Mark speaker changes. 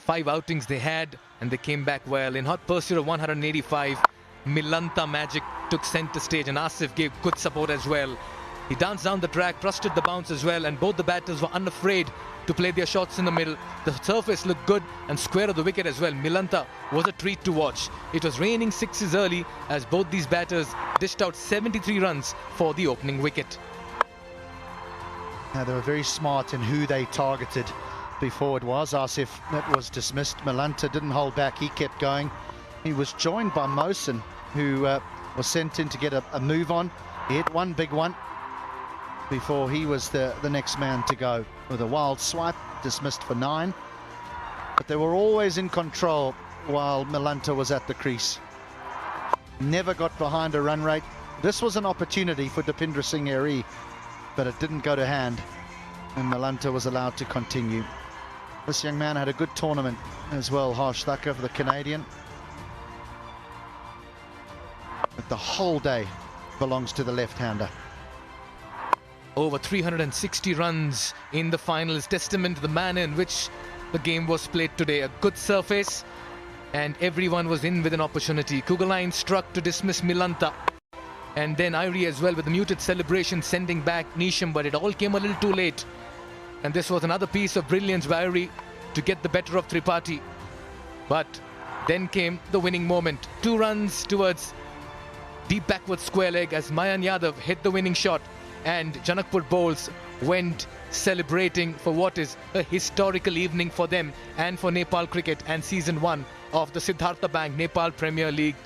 Speaker 1: 5 outings they had, and they came back well. In hot pursuit of 185, Milanta Magic took centre stage, and Asif gave good support as well. He danced down the track, trusted the bounce as well, and both the batters were unafraid to play their shots in the middle. The surface looked good and square of the wicket as well. Milanta was a treat to watch. It was raining sixes early as both these batters dished out 73 runs for the opening wicket.
Speaker 2: They were very smart in who they targeted before it was. Asif, that was dismissed. Milanta didn't hold back, he kept going. He was joined by Mohsin, who was sent in to get a move on. He hit one big one before he was the next man to go. With a wild swipe, dismissed for 9. But they were always in control while Milanta was at the crease. Never got behind a run rate. This was an opportunity for Dipindra Singh Eri, but it didn't go to hand, and Milanta was allowed to continue. This young man had a good tournament as well, Harsh Thakur, for the Canadian. But the whole day belongs to the left-hander.
Speaker 1: Over 360 runs in the final is testament to the manner in which the game was played today. A good surface, and everyone was in with an opportunity. Kugaline struck to dismiss Milanta, and then Irie as well with the muted celebration, sending back Nisham, but it all came a little too late. And this was another piece of brilliance by Irie to get the better of Tripathi. But then came the winning moment. 2 runs towards deep backward square leg as Mayan Yadav hit the winning shot, and Janakpur bowls went celebrating for what is a historical evening for them and for Nepal cricket and season 1 of the Siddhartha Bank Nepal Premier League